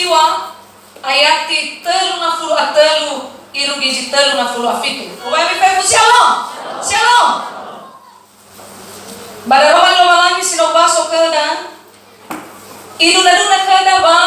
peristiwa ayat 33 iru giji 35. Ubay mi shalom. Shalom. Bara roman lagi sinobaso kada. Iru naduna kada ba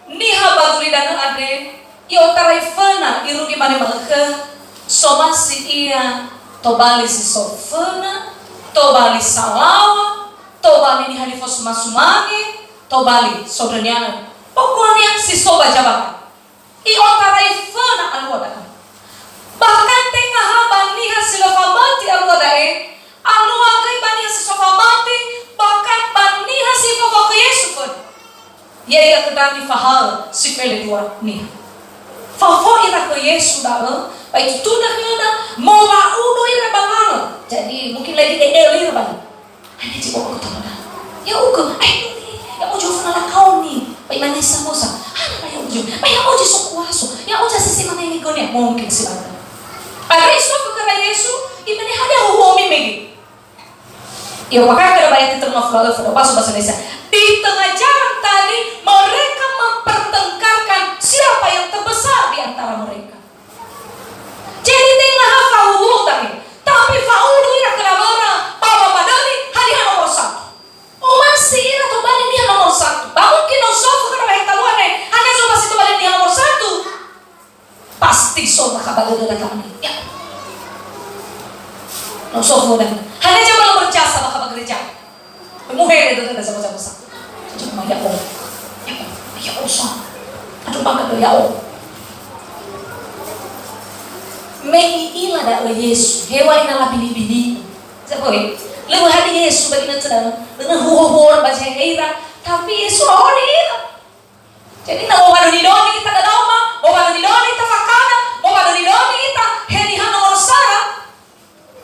niha baguri dana ade. Yo tarai fana iru gimana malaka. Somasi iya tobali si sofana, tobali salawa, tobali ni halifos masumage, tobali sobraniana. Pokoknya si soba jabaka. Iyo tarai fana alwada. Bahkan tengah haban liha silofamati alwada alwagai baniha si sofamati bahkan baniha si fofok Yesu pun. Ia kedami fahal si pele dua nih. Fafo ira ke Yesu dah. Baik itu dah kena mola udo ira bangal. Jadi mungkin lagi ira bang. Hanya cibo aku tahu dah. Ya uga, ya ujo fana kau ni. Baik mana samosa. Hana ya ujo. Baik ujo sokuaso. Ya ujo sisi mana ini kau ni mungkin siapa. Ada isu kepada Yesu, imani hada huomi megi. Ya maka kada bayar itu maflalu pada bahasa Indonesia. Di tengah jalan tadi mereka mempertengkarkan siapa yang terbesar di antara mereka. Jadi tengah faulu tapi faulu ira kenapa Bapa Madani hanya nomor 1. Masih ira tu balik dia nomor 1. Mungkin osofu kada bayar taluane hanya coba situ balik dia nomor 1. Pasti sobat kabar udah datang nih. Ya. Osofu dan hanya coba lo berjasa maka bekerja. Muher itu ada sama-sama. Cuma ya Allah. Ya Allah. Aduh bangga ya Allah. Mengilah dah Yesus. Hewan ina bini-bini. Sebab lemu hadi Yesus bagi nanti dengan huhur baca heira. Tapi Yesus orang ini. Jadi nak orang di doni kita ada nama, orang di doni kita fakana, orang di doni kita henihan nomor sara.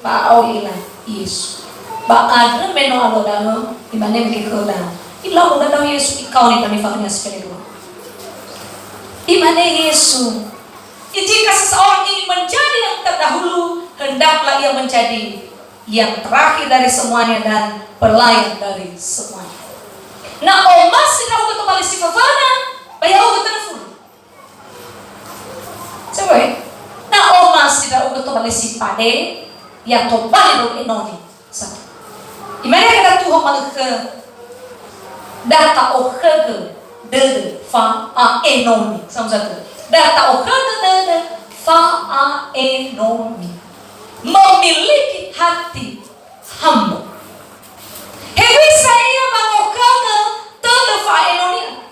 Bau ilah Yesus. Ba adre meno alo dano imane mekikoda. Ila udah tahu Yesus ikau ni panifaknya sekali dua. Imane Yesus. Jika seseorang ingin menjadi yang terdahulu, hendaklah ia menjadi yang terakhir dari semuanya dan pelayan dari semuanya. Nah, omas tidak udah kembali si fafana, bayar udah telepon. Coba. Nah, omas tidak udah kembali si pade, yang kembali dong enoni. Satu. Imana kita tuh malu ke data okege de fa a enoni sama satu. Data okege fa a enoni memiliki hati hamba. Hewi saya mengokege de fa enoni.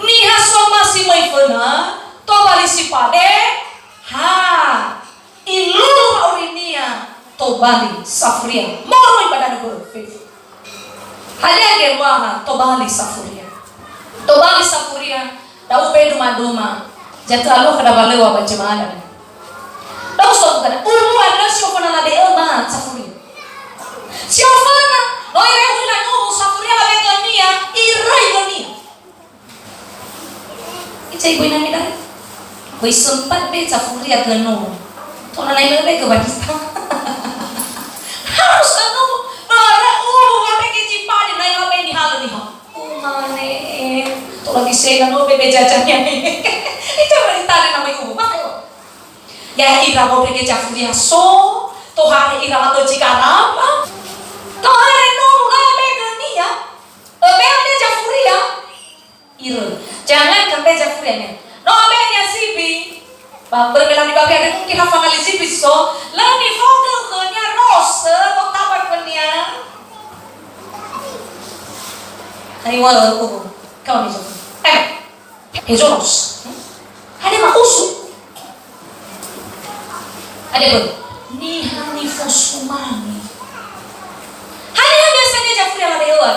Niha soma si mai fena to bali si pade ha ilulu aurinia to bali safria moro ibadah berfif. Hanya gerwaha to bali safria. To bali safria da upedu maduma. Jatalo kada balewa bajemana. Dau so kada umu ada siofana la de elma safuri. Siofana no ire hula no safuri la begonia iraigonia. Icai buina mida. Koi sempat be safuri agano. Tona lai lebe ke badista. Harus anu bara wate ke cipani nai labe ni halu ni ha. Umane to lagi sega no bebe jajannya. Itu berita nama ibu, makanya. Ya ira mau pergi jafuria so, toh hari ira atau jika nama, toh hari nunggu nabe dunia, bebe jafuria, ira. Jangan sampai jafurianya. Nabe nya sibi, berkelan di bagian itu mungkin hafal kali sibi so, lani fokus kenya rose, kok tabar kenya. Hari walau kau ni so, hejonos. Ada mausuk. Ada pun nihani fosumani. Hanya biasanya jafur yang ada hewan.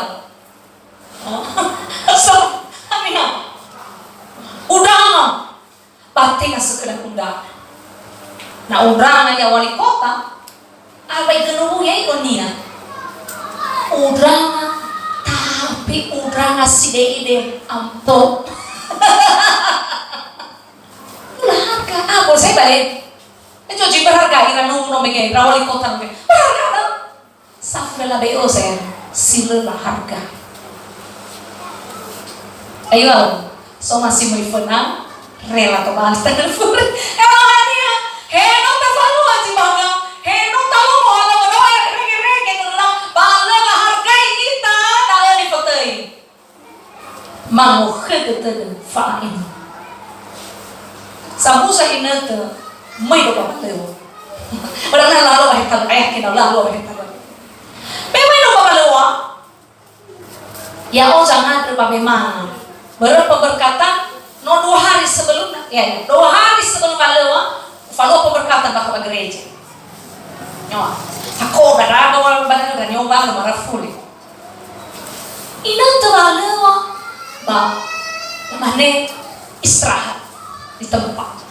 So, amina. Udang. Batik sekedar udang. Nah udang aja wali kota. Apa itu ya ikonia? Udang tapi udang ide ampo. Berharga, apa saya balik? Itu jadi berharga, ira nunggu mege, rawali kota mege, berharga dong. Safrela beo saya, sila harga. Ayo, So masih mau ifenang rela to balas telepon. Emangnya heno terlalu aja bangga. Heno tahu mau ada doa rege ngelang bangga hargai kita naya di fotoy. Mau kegeten fain. Sabu sa inata may do pa tayo. Wala na lalo ay kinaw lalo ay tayo. May no pa kalawa. Ya jangan berbagaimana. Berperkata no 2 hari sebelum ya 2 hari sebelum kalawa follow pemberkatan baka gereja. Nyawa. Ako daraga wala banana dan nyoba marafuli. Ina kalawa ba mane istirahat di tempat.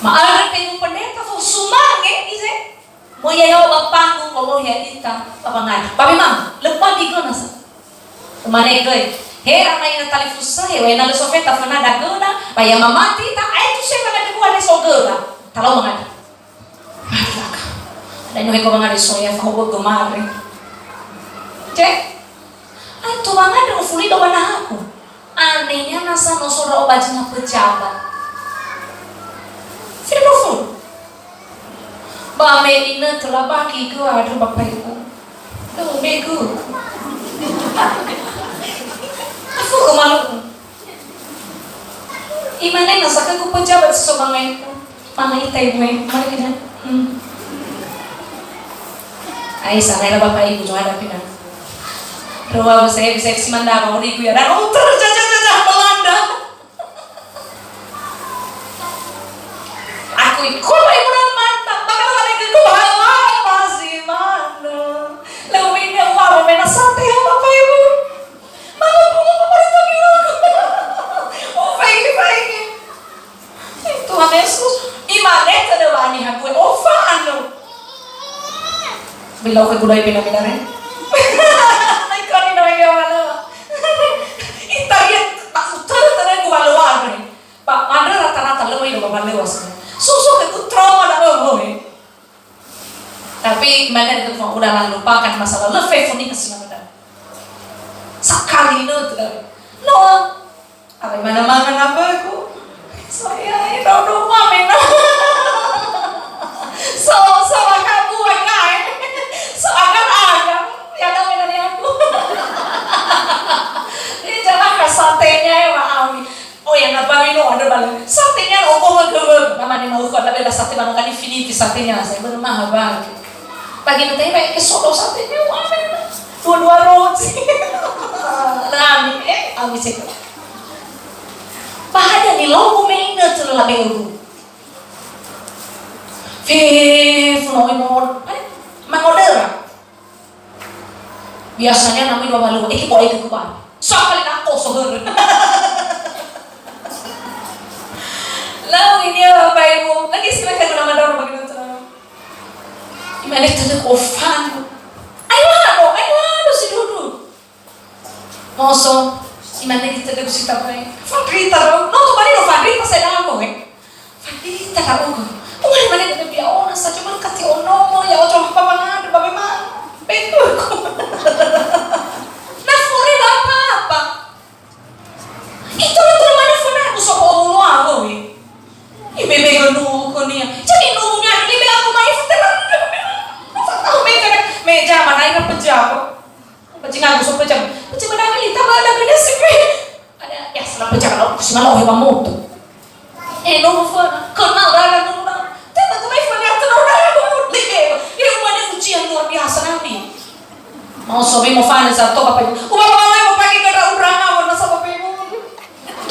Maaari kayo pendeta kung sumange ise mo yayaw bapangong kalau ya ita papangan. Papi mam, lepas di gona sa. Kumane goy. He ramai na talifusa he we na le sofeta fana da gona, baya mamati ta ai tu se mga dikuan so gona. Talaw mga. Malaka. Dan yo he ko mga soya fa ho gomare. Cek. Ai tu mga do fuli do bana aku. Anehnya nasa no sora obajina pejabat. Firman Bame ina telah bagi ke ada bapak ibu. Lu bego. Aku kemalu. Imane nasaka ku pejabat sesebangai itu. Mana ita ibu mana kena. Ai sana bapak ibu jo ada pina. Ruwa saya bisa simanda mau di ku ya dan jaja Belanda. Aku ikut ibu dan mantap bakal ada ke kuhalan masih mana lalu ini uang mena sate ya bapak ibu malu bunga pemerintah gila oh baik Tuhan Yesus imanet ada wani aku ova anu bilau ke gulai benar-benar naik kani naik mana itarian tak sutar tadi gua luar pak ada rata-rata lebih do bapak lewas susuk itu trauma dah boy. Tapi mana itu udah lupakan masalah lebih funny kasih mana. Sekali itu tuh. No. Apa mana apa aku? Saya itu rumah mana. So kamu enggak. So agak ya ada mana aku. Ini jangan satenya ya Ami. Oh yang apa ini ada balik satenya opo magawag naman ni mauko na bela sate banu kan infinity satenya sa iba mahal ba pagi na tayo may kesolo satenya wala na dua roti nami ami seko bahada ni logo may na terlalu ugu no mangodera biasanya nami dua malu iki boleh ke kuan so kali ako so lalu ini bapak ibu lagi silakan nama daun bagaimana cara imane tadi kofan ayo si dulu moso imane kita tadi si tapai Fadrita no tu bani no Fadrita saya dah aku Fadrita aku mana kita dia orang saja cuma kasih ono ya orang apa mana bapak mana betul nah furi apa itu mana furi aku soal aku ibebe ganu konia jadi nunya ni bela aku mai futelan tahu meja mana ina pejam pejingan aku pejam mana ni taba ada benda sipe ada ya salah pejam lo semalo heba moto no fana kenal dalam nuna teba tu mai fana tu nuna libe ini mana ujian luar biasa nanti mau sobi mau fana sa to bapak ibu mau pagi kada uranga wana sa bapak ibu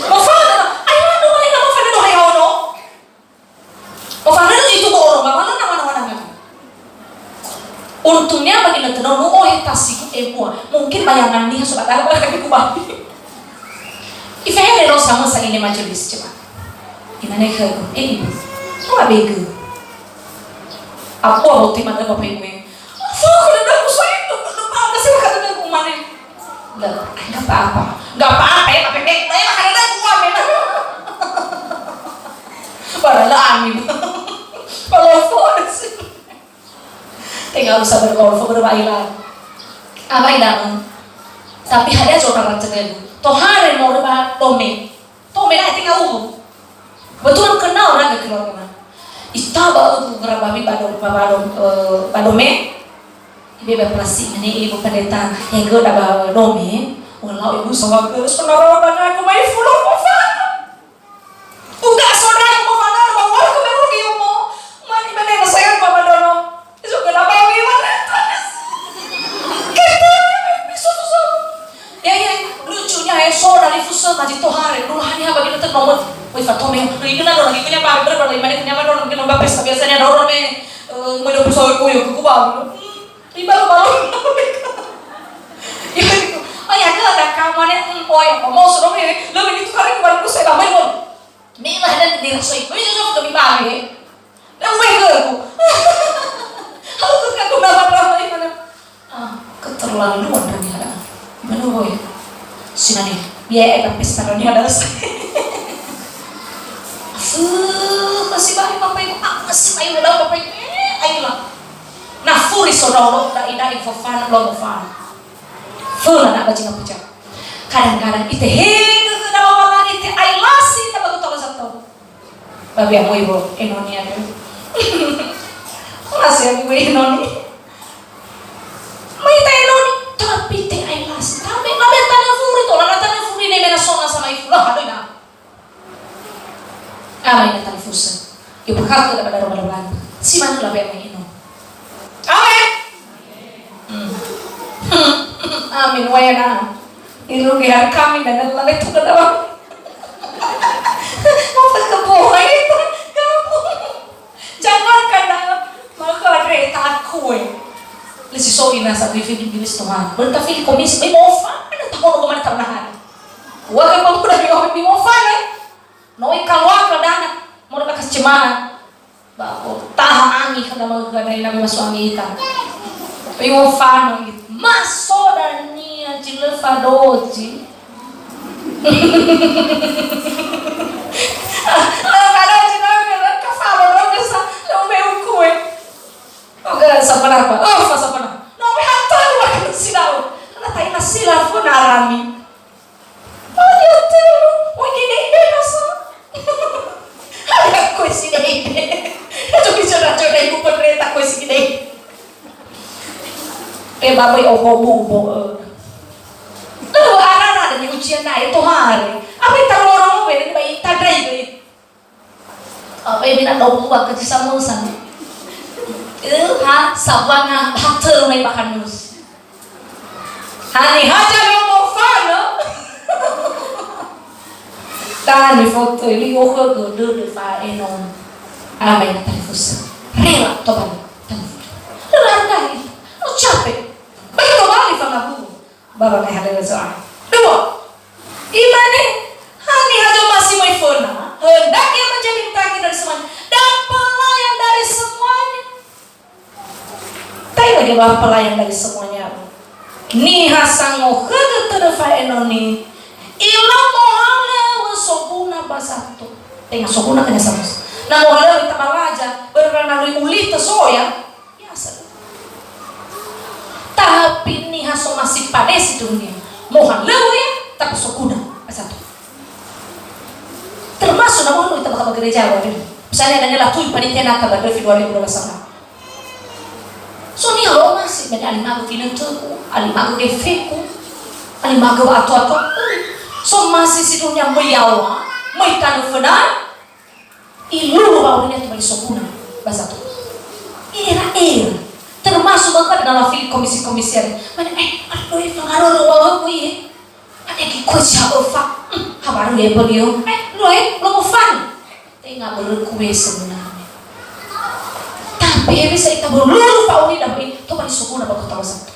mau fana ayo no mai na mau fana do hayo no Pofana itu orang mana untungnya bagi nanti no tasik mungkin bayangan nih sobat apa kaki kubabi ifehe lo sama sa ini majelis coba gimana kau ibu apa bego apa roti mana bapak ibu fuck udah aku sayang tuh apa sih kata aku mana nggak apa-apa ya tapi baik karena aku mana Paralami. Golfo. Tinggal usah bergolfo berbailan. Apa ilang? Tapi ada orang cerita. Tohare mau berba dome. Grababi badome ibe berplastik ini ibu pendeta yang gue udah bawa dome walau ibu sama gue saudara dan aku main full of fun enggak saudara mau mana bawa aku baru dia mau mani mana saya bawa dono itu gak apa gimana kita bisa ya lucunya saudara itu semacam tohare dulu hanya bagi kita nomor wih fatome ini kan orang ikutnya pak berapa lima ini kenapa orang mungkin nambah pesta biasanya ada orang mau dapet soal kuyu ke kubang riba baru ya itu oh ya kalau ada kamarnya mau suruh ini lo ini tuh kali kemarin gue saya main mau nih lah dan dirasoi gue juga udah dibagi dan gue aku kan gue nama ini mana keterlaluan dan dia ada mana gue sini nih biaya pesta ini ada masih baik bapak ibu masih baik udah bapak ibu ayolah nah furi saudara dah info fan belum fan full nak baca baca kadang-kadang itu hingga ke dalam lagi itu ailasi tak betul tahu satu babi aku ibu enoni ada masih aku enoni mai tak enoni tapi itu ailasi tapi ada tanah furi tu lah tanah furi ni mana sona sama ibu lah ada nak ini tanah fusa ibu kau tu pada rumah si mana lah yang ini amin amin wayana ilu biar kami dan Allah itu ke dalam apa kebuai itu kamu jangan kadang maka ada takut lesi so ina sa bifi biwis Tuhan bertafi komisi may mofa ano tahu ko man tabahan wa kay pampuda mi mofa no ikalwa kadana mo na kascemana bako taha angi kada magagay na maswangi ita yung fano masoda niya chilefadoji kadoji na kafalo ro sa lumbe ukue oga sa panapa sa panapa no me hatari wa silaw na tayo na sila po narami ayo te o gine na sa ay ko sinay itu bicara ibu pendeta kau sih gini, babai obo, lalu anak-anak ada di ujian naik itu hari, apa itu orang ini bayi tadai bayi, apa yang bilang obo buat kerja sama sana, sabana bater naik makan mus, hani haja yang mau fana, tani foto ini oke gede di fa enon. Amai na talifusa rela tobali rela no capek bagi tobali fangabu baba kay hadala sa dua imane hani hajo masih mau fona hendaknya menjadi taki dari semuanya dan pelayan dari semuanya tayo lagi bawa pelayan dari semuanya ni hasango kada terfa enoni ilo mohale wasoguna basato tengah soguna kanya samus na mohalo ita balaja berranalui ulita soya biasa tapi ni haso masih padesi dunia mohalo ya tapi sokuda satu termasuk na mohalo ita bakal gereja wae misalnya ada nela tuh panitia naka pada 2012 so ni halo masih ben alimago filentuku alimago defeku alimago atu so masih si dunia meyawa meitanu fena ilu bawahnya tu balik sokuna bahasa tu era termasuk bahkan dalam fil komisi mana aduh pengaruh bawah gue ada kikoi siapa fak kabar dia beliau lo mau fan tengah berkue sebenarnya tapi bisa kita berlalu pak ini dapat tu balik sokuna bakal tahu satu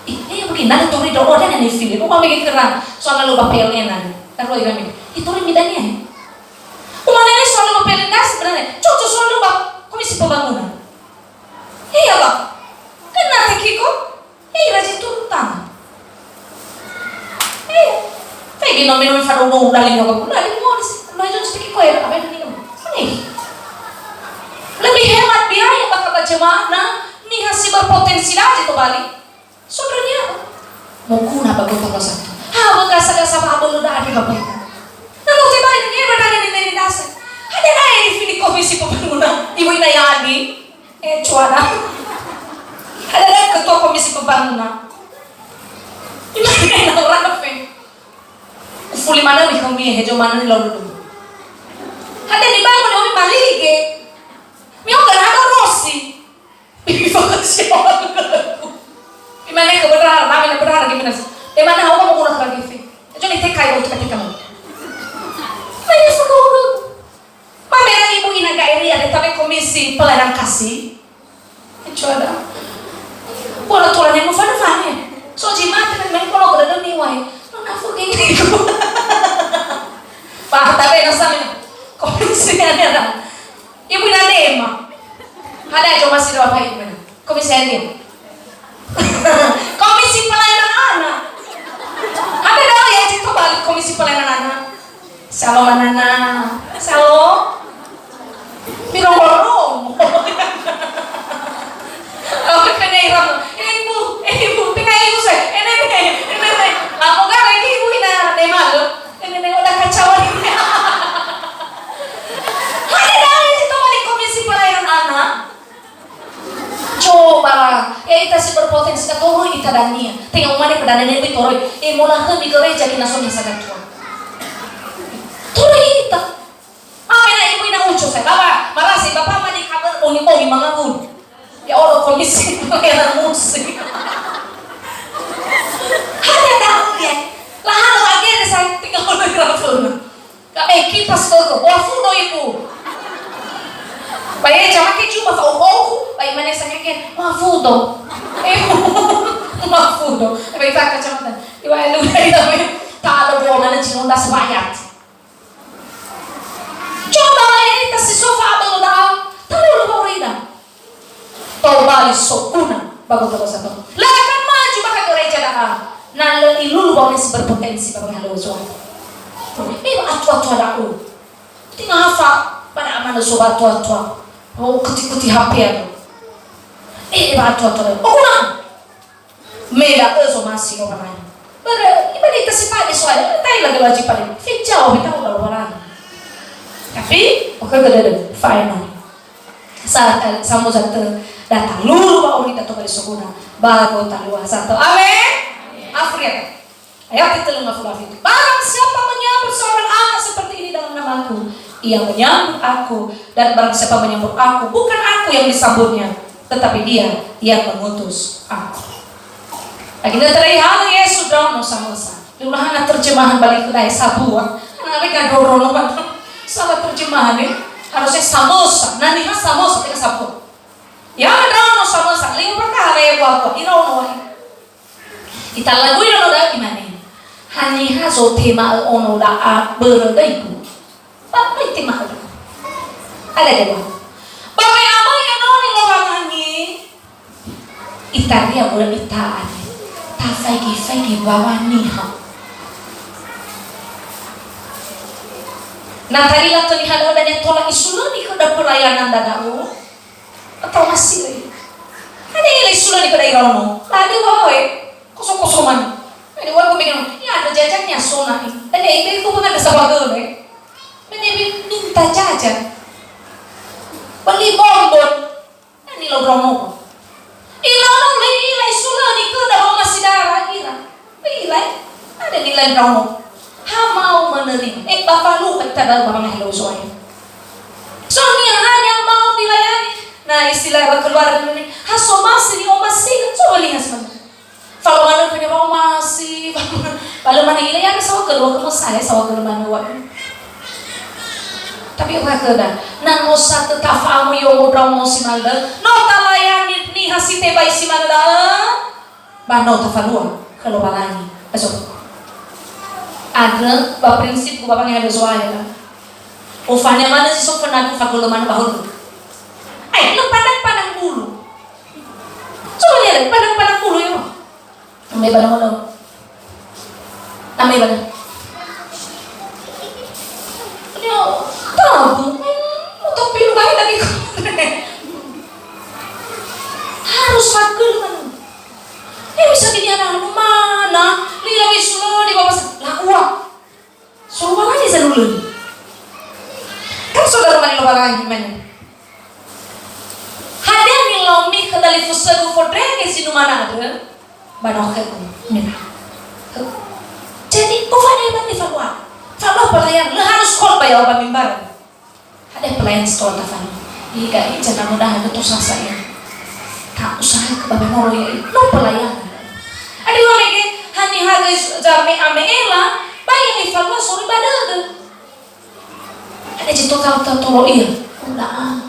ini mungkin ada tori doa dan yang fil itu mau bikin keren soalnya lo bapelnya nanti kan lo ikan itu tori midanya Umana ini soal mempelindas sebenarnya cocok soal komisi pembangunan iya bang kan nanti kiko rajin turun tangan kayak gini nomin faro mau udalin nyokap udalin mau sih lo aja jadi kiko ya apa yang ini lebih hemat biaya bakal baca mana nih hasil berpotensi aja tuh balik sebenarnya mau guna bagus tambah satu gasa-gasa apa lu udah ada bapak namun tiba ini berada di dasar ada naik di komisi komisi pembangunan, Ibu Inayadi, cuara. Ada ketua komisi pembangunan. Ini orang apa? Fuli mana nih kami hejo mana nih lalu dulu. Ada di bangun kami balik ke. Mio kan ada Rossi. Bibi fokus ya orang aku. Gimana kebenaran? Mana benar gimana sih? Mana aku mau guna lagi sih? Jadi tekai untuk kamu. Mana sekolah? Mana Ibu Inaga Eri ada tapi komisi pelayanan kasih. Coba. Bola tulan yang mau fana. So jimat kan main kalau berada nih wai. Nona fucking itu. Pak tapi nasanya komisi ada. Ibu Inaga Emma. Ada cuma masih doa kayak gimana? Komisi Emma. Komisi pelayanan anak. Ada dong ya itu balik komisi pelayanan anak. Shalom anak. Shalom. Birong borong. Oh kena iram. Ibu, tinggal ibu saya. Ini. Kamu kan lagi ibu ina demal. Ini udah kacau ini. Ada dong itu balik komisi pelayanan anak. Coba, kita si berpotensi ketoro ita dania. Tengok mana pedana ini bitoro. Mula ke di gereja kita soalnya sangat tua. Toro ita. Apa yang ibu ina ucap saya? Bapak, makasih bapak mandi kabar poni mangapun. Ya Allah komisi pelayanan musik. Ada tahu ya. Lah lagi ada saya tinggal mikrofon. Kipas ke. Wafudo ibu. Baik, jangan cuma kau baik mana saya kan mafudo, mafudo. Baik tak kacamata. Iwa lu dari tapi tak ada buah mana cinta sebayat. Coba ini tas sofa abang dah, tak ada lu ida. Tahu balik sokuna, bagus satu. Lagi kan maju pakai gereja dah. Nah ilu bau nasi berpotensi bagi halu suara. Ini atu aku. Tinggal hafal pada amanah sobat tua. Oh kuti HP aku. Batu. Oh kunang. Meda eso masih orang lain. Iba di kasih soalnya. Tadi lagi wajib pada. Jauh kita udah orang. Tapi oke gede final. Saat samu satu datang lulu bawa kita tuh kali sokuna. Bago talua satu. Amin. Afrika. Ayat itu lima puluh itu. Barang siapa menyambut seorang anak seperti ini dalam namaku, ia menyambut aku, dan barang siapa menyambut aku, bukan aku yang disambutnya, tetapi dia yang mengutus aku. Lagi terlihat Yesus dalam nusa-nusa. Diulangan terjemahan balik ke daya sabuan. Mereka dorong salah terjemahan ya. Harusnya samosa. Nanti kan samosa tidak sabu. Ya dalam nusa-nusa. Lima perkara ya buat iraw. Kita lagu iraw dah gimana? Hani haso tema ono dah berdaiku. Apa itu mahal? Ada dewa. Bapak apa yang noni lawangannya? Italia boleh itaan. Tak fagi bawa niha. Nah tadi lah terlihat ada yang tolak isulah di kedai pelayanan dadaku. Atau masih? Ada yang isulah di kedai rono. Tadi wae kosong-kosongan. Tadi wae gue bilang, ya ada jajannya sona ini. Tadi itu bukan ada sabagel deh. Menebi minta jajan, beli bonbon, ini lo bromo. Ilono nilai sulah di ke dalam masih darah kira, nilai ada nilai bromo. Mau menerima, bapak lu kita dalam bapak nggak lo soalnya. Soalnya hanya mau dilayani. Nah istilah keluar dari ini, masih di omasi, coba lihat sebentar. Kalau mana punya omasi, kalau mana ini ya sama kedua kamu saya sama kedua mana wae. Tapi apa kena? Nang osa tetap amu yo bromo si malda. No talayani ni hasite bay si malda. Bano tafalua kalau balani. Aso. Ada prinsip ko babang ada soalnya. Ufanya mana si sok pernah fakulo mana bahul. Ay, lo padang bulu. Coba lihat padang bulu yo. Ambil padang bulu. Ambil padang. Tahu, untuk pilih lagi harus fakir mana? Bisa jadi anak mana? Lihat wisulo di bawah lah uang. Suruh lagi saya dulu. Kan saudara bani lo barang gimana? Hada ni lomi kedali fusagu fodre ke sinu mana ada? Banok ke mina. Jadi bukan hebat di Falwa. Falwa pelayan, lo harus call bayar apa mimbar. Ada pelayan sekolah tafan. Iya, jangan mudah betul saya. Tak usah ke baba noro ya, lo pelayan. Ada orang lagi, hani harga jame ame ela, bayar di Falwa sore badal. Ada jatuh tahu iya, udah.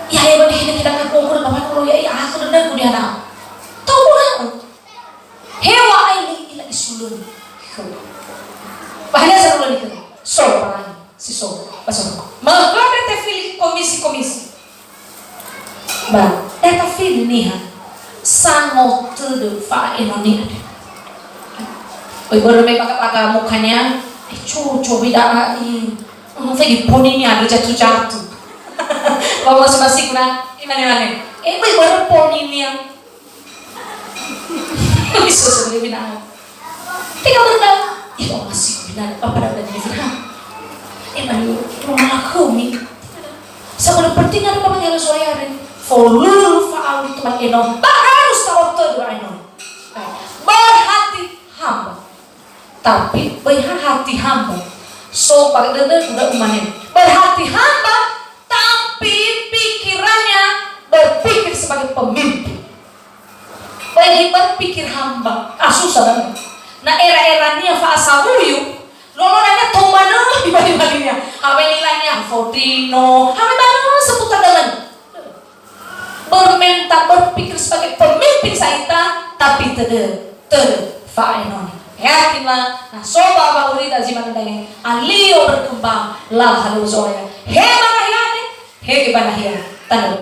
Ya ya benar kita ngakul baba noro ya, aku dengar ku dia nak. Tahu lah. Hewa ini ila isulun. Bahaya sarulun itu. So parang si so. Pasok. Magkano te fili komisi. Ba, eta fili niha. Sango tudo fa enoni. Oi baru may pagkataka mukanya. Cucu bida ai. Lagi poni ni ada jatuh. Bawa masing-masing na. Imane. Oi baru poni ni yang bisa sebeli binang. Tinggal berdua. Ih, masih binang. Apa dah berdua binang? Emang rumah aku ni. Sebelum penting ada apa yang harus wayarin. Follow faal itu mak enon. Tak harus tahu tu enon. Berhati hamba. Tapi berhati hamba. So pakai dada udah umanin. Berhati hamba. Tapi pikirannya berpikir sebagai pemimpin. Bagi berpikir hamba, susah banget. Nah era-eranya fasa huyu, lolonannya tomana di balik-baliknya. Apa nilainya? Fortino, apa mana seputar dengan bermental berpikir sebagai pemimpin saita, tapi faenon. Yakinlah, nah soba bahuri dari zaman ini, alio berkembang, lah halu zoya. He mana ya? He gimana ya? Tanda.